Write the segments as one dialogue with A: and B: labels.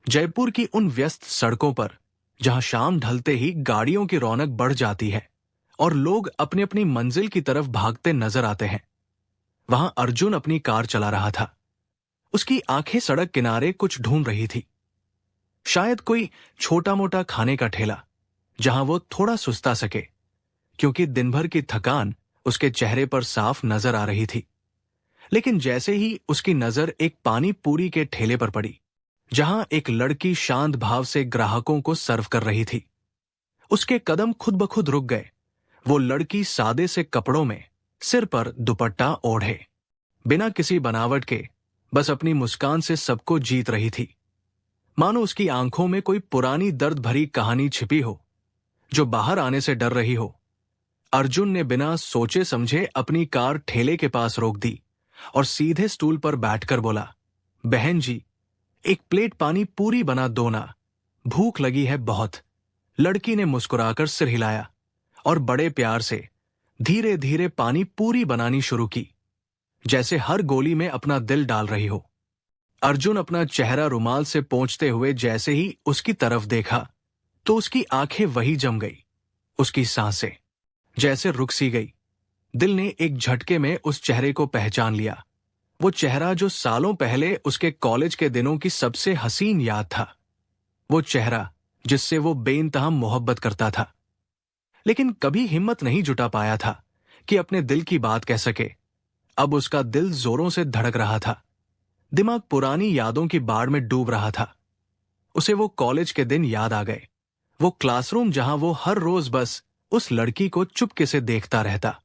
A: जयपुर की उन व्यस्त सड़कों पर, जहां शाम ढलते ही गाड़ियों की रौनक बढ़ जाती है और लोग अपनी अपनी मंजिल की तरफ भागते नजर आते हैं, वहां अर्जुन अपनी कार चला रहा था। उसकी आंखें सड़क किनारे कुछ ढूंढ रही थी। शायद कोई छोटा मोटा खाने का ठेला, जहां वो थोड़ा सुस्ता सके, क्योंकि दिन भर की थकान उसके चेहरे पर साफ नजर आ रही थी। लेकिन जैसे ही उसकी नजर एक पानी पूरी के ठेले पर पड़ी, जहां एक लड़की शांत भाव से ग्राहकों को सर्व कर रही थी, उसके कदम खुद ब खुद रुक गए। वो लड़की सादे से कपड़ों में, सिर पर दुपट्टा ओढ़े, बिना किसी बनावट के, बस अपनी मुस्कान से सबको जीत रही थी। मानो उसकी आंखों में कोई पुरानी दर्द भरी कहानी छिपी हो, जो बाहर आने से डर रही हो। अर्जुन ने बिना सोचे समझे अपनी कार ठेले के पास रोक दी और सीधे स्टूल पर बैठकर बोला, बहन जी, एक प्लेट पानी पूरी बना दो ना, भूख लगी है बहुत। लड़की ने मुस्कुराकर सिर हिलाया और बड़े प्यार से धीरे धीरे पानी पूरी बनानी शुरू की, जैसे हर गोली में अपना दिल डाल रही हो। अर्जुन अपना चेहरा रुमाल से पोंछते हुए जैसे ही उसकी तरफ देखा, तो उसकी आंखें वही जम गई। उसकी सांसें जैसे रुक सी गई। दिल ने एक झटके में उस चेहरे को पहचान लिया। वो चेहरा जो सालों पहले उसके कॉलेज के दिनों की सबसे हसीन याद था। वो चेहरा जिससे वो बेइंतहा मोहब्बत करता था, लेकिन कभी हिम्मत नहीं जुटा पाया था कि अपने दिल की बात कह सके। अब उसका दिल जोरों से धड़क रहा था। दिमाग पुरानी यादों की बाढ़ में डूब रहा था। उसे वो कॉलेज के दिन याद आ गए, वो क्लासरूम जहां वो हर रोज बस उस लड़की को चुपके से देखता रहता,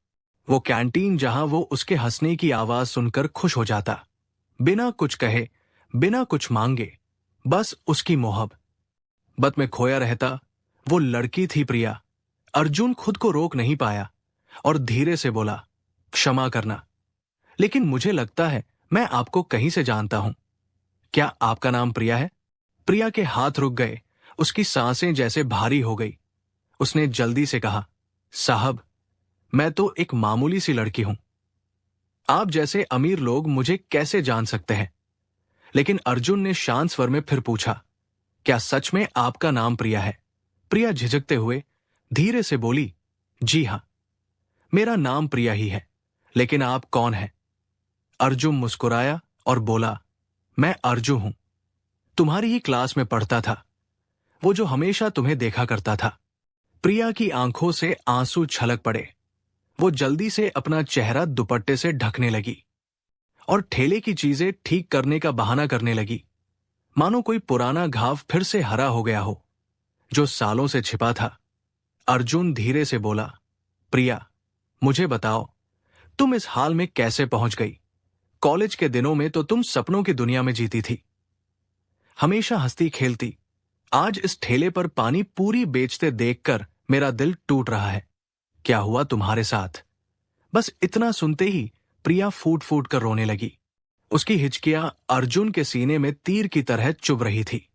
A: वो कैंटीन जहां वो उसके हंसने की आवाज सुनकर खुश हो जाता, बिना कुछ कहे, बिना कुछ मांगे, बस उसकी मोहब्बत में खोया रहता। वो लड़की थी प्रिया। अर्जुन खुद को रोक नहीं पाया और धीरे से बोला, क्षमा करना, लेकिन मुझे लगता है मैं आपको कहीं से जानता हूं। क्या आपका नाम प्रिया है? प्रिया के हाथ रुक गए, उसकी सांसें जैसे भारी हो गई। उसने जल्दी से कहा, साहब, मैं तो एक मामूली सी लड़की हूं। आप जैसे अमीर लोग मुझे कैसे जान सकते हैं? लेकिन अर्जुन ने शांत स्वर में फिर पूछा, क्या सच में आपका नाम प्रिया है? प्रिया झिझकते हुए धीरे से बोली, जी हां, मेरा नाम प्रिया ही है, लेकिन आप कौन हैं? अर्जुन मुस्कुराया और बोला, मैं अर्जुन हूं, तुम्हारी ही क्लास में पढ़ता था, वो जो हमेशा तुम्हें देखा करता था। प्रिया की आंखों से आंसू छलक पड़े। वो जल्दी से अपना चेहरा दुपट्टे से ढकने लगी और ठेले की चीजें ठीक करने का बहाना करने लगी, मानो कोई पुराना घाव फिर से हरा हो गया हो, जो सालों से छिपा था। अर्जुन धीरे से बोला, प्रिया, मुझे बताओ, तुम इस हाल में कैसे पहुंच गई? कॉलेज के दिनों में तो तुम सपनों की दुनिया में जीती थी, हमेशा हंसती खेलती। आज इस ठेले पर पानी पूरी बेचते देखकर मेरा दिल टूट रहा है। क्या हुआ तुम्हारे साथ? बस इतना सुनते ही प्रिया फूट फूट कर रोने लगी। उसकी हिचकियां अर्जुन के सीने में तीर की तरह चुभ रही थी।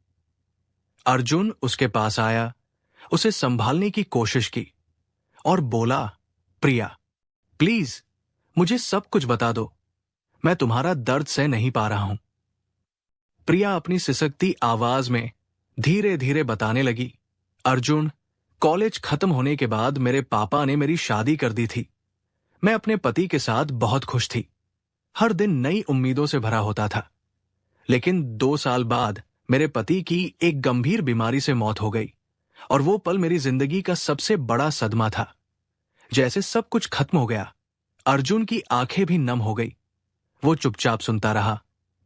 A: अर्जुन उसके पास आया, उसे संभालने की कोशिश की और बोला, प्रिया, प्लीज मुझे सब कुछ बता दो, मैं तुम्हारा दर्द सह नहीं पा रहा हूं। प्रिया अपनी सिसकती आवाज में धीरे धीरे बताने लगी, अर्जुन, कॉलेज खत्म होने के बाद मेरे पापा ने मेरी शादी कर दी थी। मैं अपने पति के साथ बहुत खुश थी। हर दिन नई उम्मीदों से भरा होता था। लेकिन 2 साल बाद मेरे पति की एक गंभीर बीमारी से मौत हो गई और वो पल मेरी जिंदगी का सबसे बड़ा सदमा था। जैसे सब कुछ खत्म हो गया। अर्जुन की आंखें भी नम हो गई। वो चुपचाप सुनता रहा।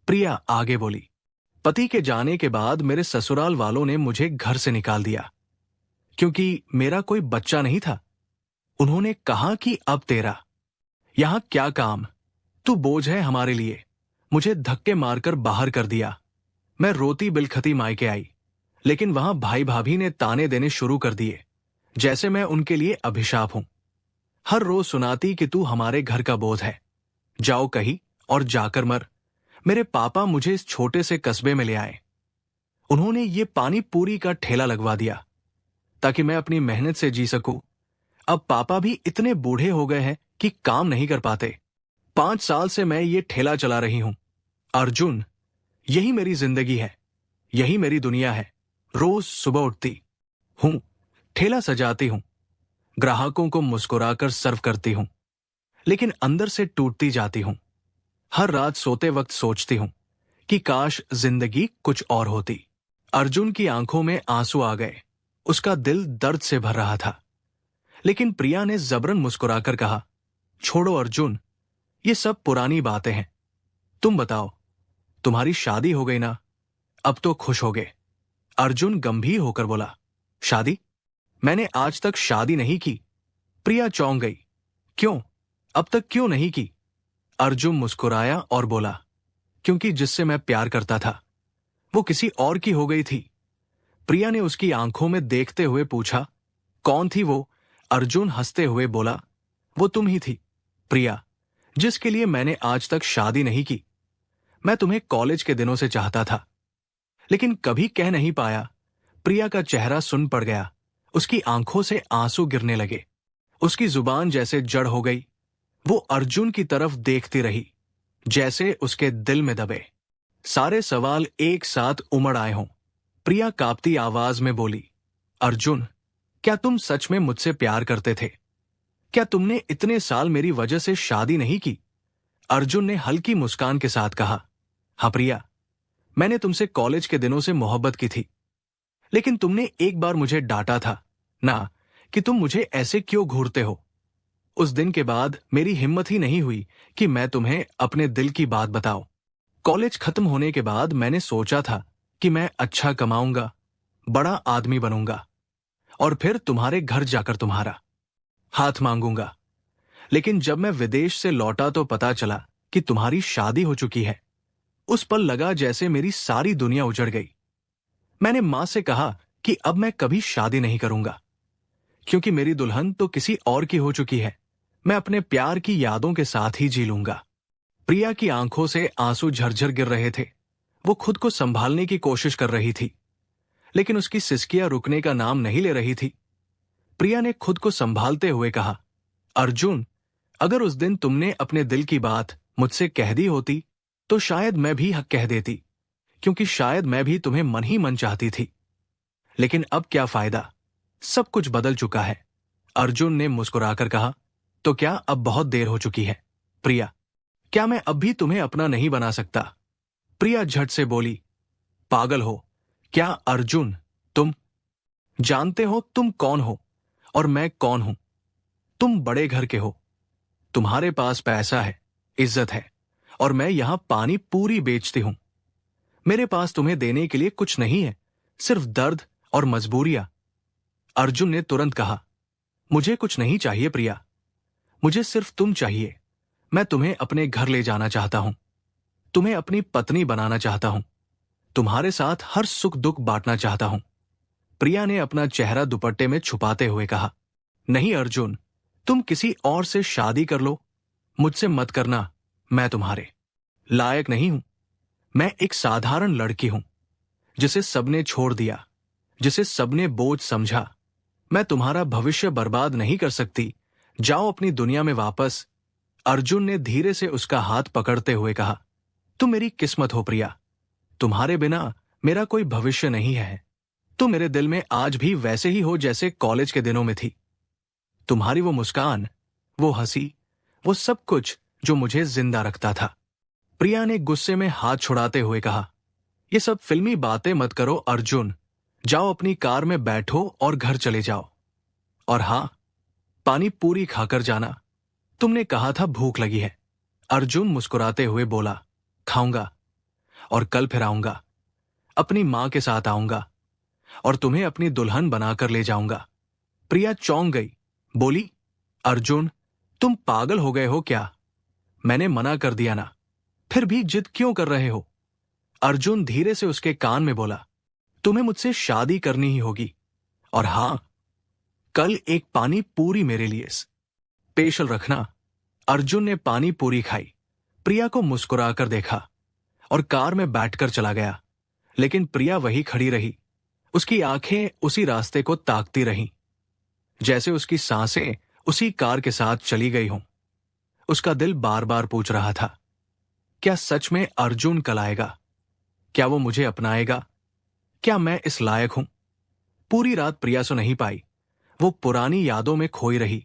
A: प्रिया आगे बोली, पति के जाने के बाद मेरे ससुराल वालों ने मुझे घर से निकाल दिया, क्योंकि मेरा कोई बच्चा नहीं था। उन्होंने कहा कि अब तेरा यहां क्या काम, तू बोझ है हमारे लिए। मुझे धक्के मारकर बाहर कर दिया। मैं रोती बिलखती मायके आई, लेकिन वहां भाई भाभी ने ताने देने शुरू कर दिए, जैसे मैं उनके लिए अभिशाप हूं। हर रोज सुनाती कि तू हमारे घर का बोझ है, जाओ कहीं और जाकर मर। मेरे पापा मुझे इस छोटे से कस्बे में ले आए। उन्होंने ये पानी पूरी का ठेला लगवा दिया ताकि मैं अपनी मेहनत से जी सकूं। अब पापा भी इतने बूढ़े हो गए हैं कि काम नहीं कर पाते। 5 साल से मैं ये ठेला चला रही हूं। अर्जुन, यही मेरी जिंदगी है। यही मेरी दुनिया है। रोज सुबह उठती हूं, ठेला सजाती हूं, ग्राहकों को मुस्कुराकर सर्व करती हूं, लेकिन अंदर से टूटती जाती हूं। हर रात सोते वक्त सोचती हूं कि काश जिंदगी कुछ और होती। अर्जुन की आंखों में आंसू आ गए। उसका दिल दर्द से भर रहा था। लेकिन प्रिया ने जबरन मुस्कुराकर कहा, छोड़ो अर्जुन, ये सब पुरानी बातें हैं। तुम बताओ, तुम्हारी शादी हो गई ना? अब तो खुश हो गए। अर्जुन गंभीर होकर बोला, शादी? मैंने आज तक शादी नहीं की। प्रिया चौंक गई। क्यों? अब तक क्यों नहीं की? अर्जुन मुस्कुराया और बोला, क्योंकि जिससे मैं प्यार करता था वो किसी और की हो गई थी। प्रिया ने उसकी आंखों में देखते हुए पूछा, कौन थी वो? अर्जुन हंसते हुए बोला, वो तुम ही थी प्रिया, जिसके लिए मैंने आज तक शादी नहीं की। मैं तुम्हें कॉलेज के दिनों से चाहता था, लेकिन कभी कह नहीं पाया। प्रिया का चेहरा सुन पड़ गया। उसकी आंखों से आंसू गिरने लगे। उसकी जुबान जैसे जड़ हो गई। वो अर्जुन की तरफ देखती रही, जैसे उसके दिल में दबे सारे सवाल एक साथ उमड़ आए हों। प्रिया कांपती आवाज में बोली, अर्जुन, क्या तुम सच में मुझसे प्यार करते थे? क्या तुमने इतने साल मेरी वजह से शादी नहीं की? अर्जुन ने हल्की मुस्कान के साथ कहा, हाँ प्रिया, मैंने तुमसे कॉलेज के दिनों से मोहब्बत की थी, लेकिन तुमने एक बार मुझे डांटा था ना कि तुम मुझे ऐसे क्यों घूरते हो। उस दिन के बाद मेरी हिम्मत ही नहीं हुई कि मैं तुम्हें अपने दिल की बात बताऊं। कॉलेज खत्म होने के बाद मैंने सोचा था कि मैं अच्छा कमाऊंगा, बड़ा आदमी बनूंगा और फिर तुम्हारे घर जाकर तुम्हारा हाथ मांगूंगा। लेकिन जब मैं विदेश से लौटा तो पता चला कि तुम्हारी शादी हो चुकी है। उस पल लगा जैसे मेरी सारी दुनिया उजड़ गई। मैंने मां से कहा कि अब मैं कभी शादी नहीं करूंगा, क्योंकि मेरी दुल्हन तो किसी और की हो चुकी है। मैं अपने प्यार की यादों के साथ ही जी लूंगा। प्रिया की आंखों से आंसू झरझर गिर रहे थे। वो खुद को संभालने की कोशिश कर रही थी, लेकिन उसकी सिसकियां रुकने का नाम नहीं ले रही थी। प्रिया ने खुद को संभालते हुए कहा, अर्जुन, अगर उस दिन तुमने अपने दिल की बात मुझसे कह दी होती तो शायद मैं भी हक कह देती, क्योंकि शायद मैं भी तुम्हें मन ही मन चाहती थी। लेकिन अब क्या फायदा, सब कुछ बदल चुका है। अर्जुन ने मुस्कुराकर कहा, तो क्या अब बहुत देर हो चुकी है? प्रिया, क्या मैं अब भी तुम्हें अपना नहीं बना सकता? प्रिया झट से बोली, पागल हो क्या अर्जुन? तुम जानते हो तुम कौन हो और मैं कौन हूं? तुम बड़े घर के हो, तुम्हारे पास पैसा है, इज्जत है, और मैं यहां पानी पूरी बेचती हूं। मेरे पास तुम्हें देने के लिए कुछ नहीं है, सिर्फ दर्द और मजबूरियां। अर्जुन ने तुरंत कहा, मुझे कुछ नहीं चाहिए प्रिया, मुझे सिर्फ तुम चाहिए। मैं तुम्हें अपने घर ले जाना चाहता हूं, तुम्हें अपनी पत्नी बनाना चाहता हूं, तुम्हारे साथ हर सुख दुख बांटना चाहता हूं। प्रिया ने अपना चेहरा दुपट्टे में छुपाते हुए कहा, नहीं अर्जुन, तुम किसी और से शादी कर लो, मुझसे मत करना। मैं तुम्हारे लायक नहीं हूं। मैं एक साधारण लड़की हूं, जिसे सबने छोड़ दिया, जिसे सबने बोझ समझा। मैं तुम्हारा भविष्य बर्बाद नहीं कर सकती। जाओ अपनी दुनिया में वापस। अर्जुन ने धीरे से उसका हाथ पकड़ते हुए कहा, तुम मेरी किस्मत हो प्रिया, तुम्हारे बिना मेरा कोई भविष्य नहीं है। तुम मेरे दिल में आज भी वैसे ही हो जैसे कॉलेज के दिनों में थी। तुम्हारी वो मुस्कान, वो हंसी, वो सब कुछ जो मुझे जिंदा रखता था। प्रिया ने गुस्से में हाथ छुड़ाते हुए कहा, ये सब फिल्मी बातें मत करो अर्जुन, जाओ अपनी कार में बैठो और घर चले जाओ। और हां, पानी पूरी खाकर जाना, तुमने कहा था भूख लगी है। अर्जुन मुस्कुराते हुए बोला, खाऊंगा, और कल फिर आऊंगा, अपनी मां के साथ आऊंगा और तुम्हें अपनी दुल्हन बनाकर ले जाऊंगा। प्रिया चौंक गई, बोली, अर्जुन, तुम पागल हो गए हो क्या? मैंने मना कर दिया ना, फिर भी जिद क्यों कर रहे हो? अर्जुन धीरे से उसके कान में बोला, तुम्हें मुझसे शादी करनी ही होगी, और हां, कल एक पानी पूरी मेरे लिए स्पेशल रखना। अर्जुन ने पानी पूरी खाई, प्रिया को मुस्कुराकर देखा और कार में बैठकर चला गया। लेकिन प्रिया वही खड़ी रही, उसकी आंखें उसी रास्ते को ताकती रहीं, जैसे उसकी सांसें उसी कार के साथ चली गई हों। उसका दिल बार बार पूछ रहा था, क्या सच में अर्जुन कल आएगा? क्या वो मुझे अपनाएगा? क्या मैं इस लायक हूं? पूरी रात प्रिया सो नहीं पाई। वो पुरानी यादों में खोई रही।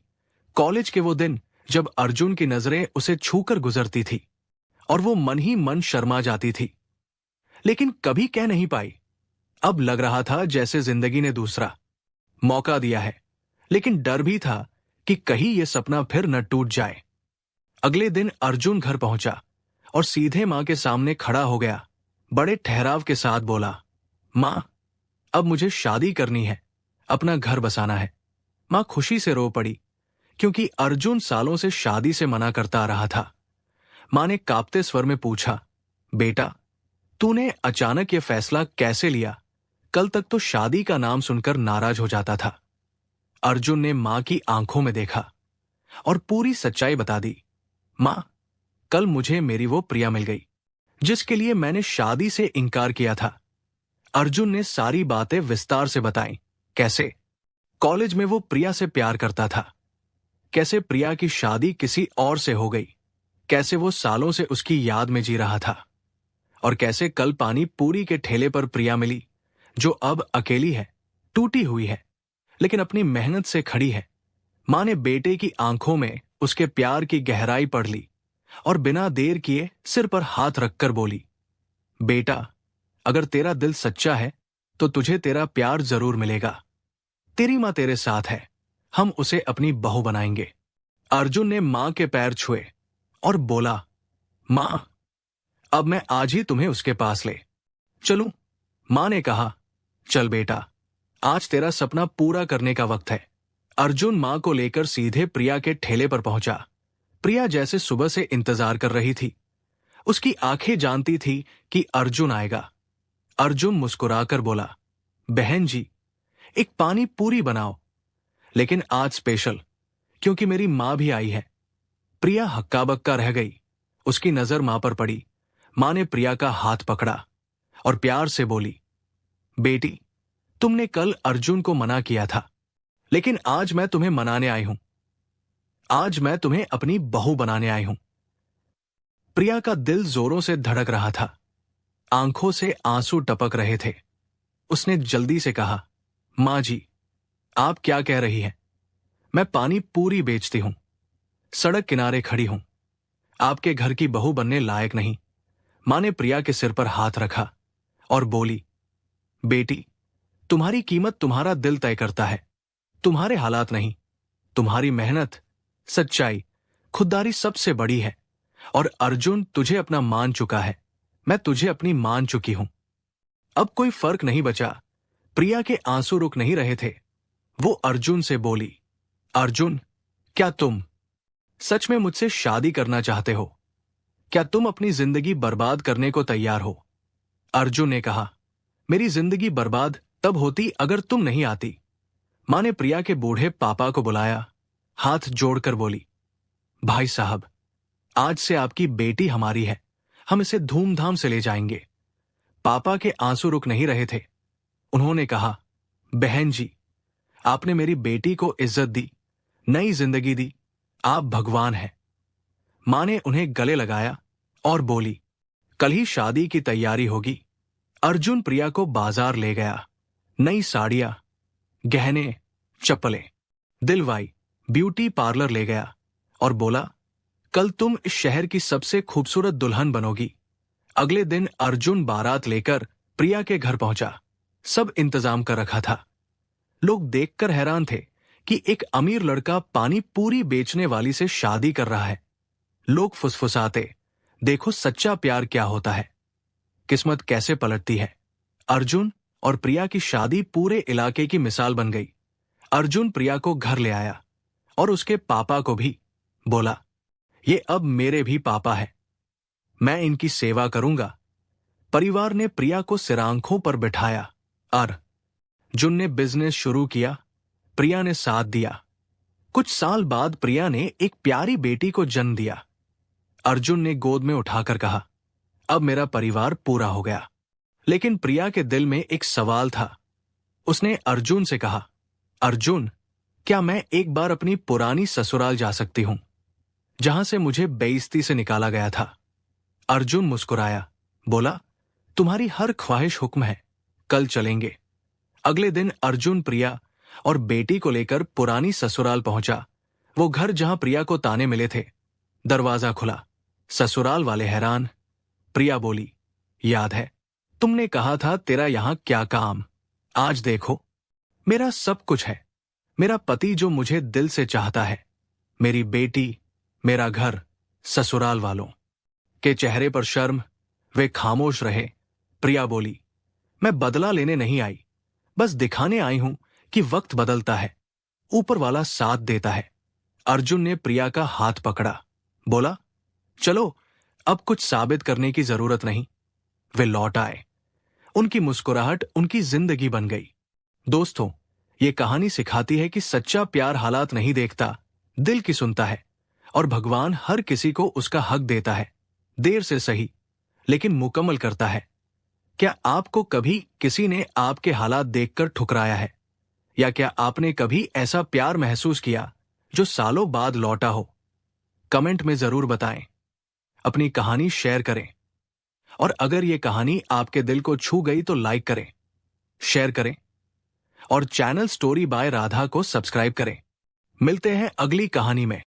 A: कॉलेज के वो दिन जब अर्जुन की नजरें उसे छूकर गुजरती थी और वो मन ही मन शर्मा जाती थी, लेकिन कभी कह नहीं पाई। अब लग रहा था जैसे जिंदगी ने दूसरा मौका दिया है, लेकिन डर भी था कि कहीं ये सपना फिर न टूट जाए। अगले दिन अर्जुन घर पहुंचा और सीधे मां के सामने खड़ा हो गया। बड़े ठहराव के साथ बोला, मां, अब मुझे शादी करनी है, अपना घर बसाना है। मां खुशी से रो पड़ी, क्योंकि अर्जुन सालों से शादी से मना करता आ रहा था। मां ने कांपते स्वर में पूछा, बेटा, तूने अचानक ये फैसला कैसे लिया? कल तक तो शादी का नाम सुनकर नाराज हो जाता था। अर्जुन ने मां की आंखों में देखा और पूरी सच्चाई बता दी। मां, कल मुझे मेरी वो प्रिया मिल गई जिसके लिए मैंने शादी से इनकार किया था। अर्जुन ने सारी बातें विस्तार से बताई। कैसे कॉलेज में वो प्रिया से प्यार करता था, कैसे प्रिया की शादी किसी और से हो गई, कैसे वो सालों से उसकी याद में जी रहा था, और कैसे कल पानी पूरी के ठेले पर प्रिया मिली, जो अब अकेली है, टूटी हुई है, लेकिन अपनी मेहनत से खड़ी है। मां ने बेटे की आंखों में उसके प्यार की गहराई पढ़ ली और बिना देर किए सिर पर हाथ रखकर बोली, बेटा, अगर तेरा दिल सच्चा है तो तुझे तेरा प्यार जरूर मिलेगा। तेरी मां तेरे साथ है, हम उसे अपनी बहू बनाएंगे। अर्जुन ने मां के पैर छुए और बोला, मां, अब मैं आज ही तुम्हें उसके पास ले चलूं? मां ने कहा, चल बेटा, आज तेरा सपना पूरा करने का वक्त है। अर्जुन मां को लेकर सीधे प्रिया के ठेले पर पहुंचा। प्रिया जैसे सुबह से इंतजार कर रही थी। उसकी आंखें जानती थी कि अर्जुन आएगा। अर्जुन मुस्कुराकर बोला, बहन जी, एक पानी पूरी बनाओ, लेकिन आज स्पेशल, क्योंकि मेरी मां भी आई है। प्रिया हक्का बक्का रह गई। उसकी नजर मां पर पड़ी। मां ने प्रिया का हाथ पकड़ा और प्यार से बोली, बेटी, तुमने कल अर्जुन को मना किया था, लेकिन आज मैं तुम्हें मनाने आई हूं। आज मैं तुम्हें अपनी बहू बनाने आई हूं। प्रिया का दिल जोरों से धड़क रहा था। आंखों से आंसू टपक रहे थे। उसने जल्दी से कहा, मां जी, आप क्या कह रही हैं? मैं पानी पूरी बेचती हूं, सड़क किनारे खड़ी हूं, आपके घर की बहू बनने लायक नहीं। मां ने प्रिया के सिर पर हाथ रखा और बोली, बेटी, तुम्हारी कीमत तुम्हारा दिल तय करता है, तुम्हारे हालात नहीं। तुम्हारी मेहनत, सच्चाई, खुददारी सबसे बड़ी है, और अर्जुन तुझे अपना मान चुका है। मैं तुझे अपनी मान चुकी हूं। अब कोई फर्क नहीं बचा। प्रिया के आंसू रुक नहीं रहे थे। वो अर्जुन से बोली, अर्जुन, क्या तुम सच में मुझसे शादी करना चाहते हो? क्या तुम अपनी जिंदगी बर्बाद करने को तैयार हो? अर्जुन ने कहा, मेरी जिंदगी बर्बाद तब होती अगर तुम नहीं आती। मां ने प्रिया के बूढ़े पापा को बुलाया, हाथ जोड़कर बोली, भाई साहब, आज से आपकी बेटी हमारी है, हम इसे धूमधाम से ले जाएंगे। पापा के आंसू रुक नहीं रहे थे। उन्होंने कहा, बहन जी, आपने मेरी बेटी को इज्जत दी, नई जिंदगी दी, आप भगवान हैं। मां ने उन्हें गले लगाया और बोली, कल ही शादी की तैयारी होगी। अर्जुन प्रिया को बाजार ले गया। नई साड़ियां, गहने, चप्पलें दिलवाई, ब्यूटी पार्लर ले गया और बोला, कल तुम इस शहर की सबसे खूबसूरत दुल्हन बनोगी। अगले दिन अर्जुन बारात लेकर प्रिया के घर पहुंचा। सब इंतजाम कर रखा था। लोग देखकर हैरान थे कि एक अमीर लड़का पानी पूरी बेचने वाली से शादी कर रहा है। लोग फुसफुसाते, देखो सच्चा प्यार क्या होता है, किस्मत कैसे पलटती है। अर्जुन और प्रिया की शादी पूरे इलाके की मिसाल बन गई। अर्जुन प्रिया को घर ले आया और उसके पापा को भी। बोला, ये अब मेरे भी पापा है, मैं इनकी सेवा करूंगा। परिवार ने प्रिया को सिरांखों पर बिठाया। अर्जुन ने बिजनेस शुरू किया, प्रिया ने साथ दिया। कुछ साल बाद प्रिया ने एक प्यारी बेटी को जन्म दिया। अर्जुन ने गोद में उठाकर कहा, अब मेरा परिवार पूरा हो गया। लेकिन प्रिया के दिल में एक सवाल था। उसने अर्जुन से कहा, अर्जुन, क्या मैं एक बार अपनी पुरानी ससुराल जा सकती हूं, जहां से मुझे बेइज्जती से निकाला गया था? अर्जुन मुस्कुराया, बोला, तुम्हारी हर ख्वाहिश हुक्म है, कल चलेंगे। अगले दिन अर्जुन प्रिया और बेटी को लेकर पुरानी ससुराल पहुंचा, वो घर जहां प्रिया को ताने मिले थे। दरवाजा खुला, ससुराल वाले हैरान। प्रिया बोली, याद है, तुमने कहा था तेरा यहां क्या काम। आज देखो, मेरा सब कुछ है। मेरा पति जो मुझे दिल से चाहता है, मेरी बेटी, मेरा घर। ससुराल वालों के चेहरे पर शर्म, वे खामोश रहे। प्रिया बोली, मैं बदला लेने नहीं आई, बस दिखाने आई हूं कि वक्त बदलता है, ऊपर वाला साथ देता है। अर्जुन ने प्रिया का हाथ पकड़ा, बोला, चलो, अब कुछ साबित करने की जरूरत नहीं। वे लौट आए। उनकी मुस्कुराहट उनकी जिंदगी बन गई। दोस्तों, ये कहानी सिखाती है कि सच्चा प्यार हालात नहीं देखता, दिल की सुनता है, और भगवान हर किसी को उसका हक देता है, देर से सही, लेकिन मुकम्मल करता है। क्या आपको कभी किसी ने आपके हालात देखकर ठुकराया है? या क्या आपने कभी ऐसा प्यार महसूस किया जो सालों बाद लौटा हो? कमेंट में जरूर बताएं, अपनी कहानी शेयर करें, और अगर ये कहानी आपके दिल को छू गई तो लाइक करें, शेयर करें, और चैनल स्टोरी बाय राधा को सब्सक्राइब करें। मिलते हैं अगली कहानी में।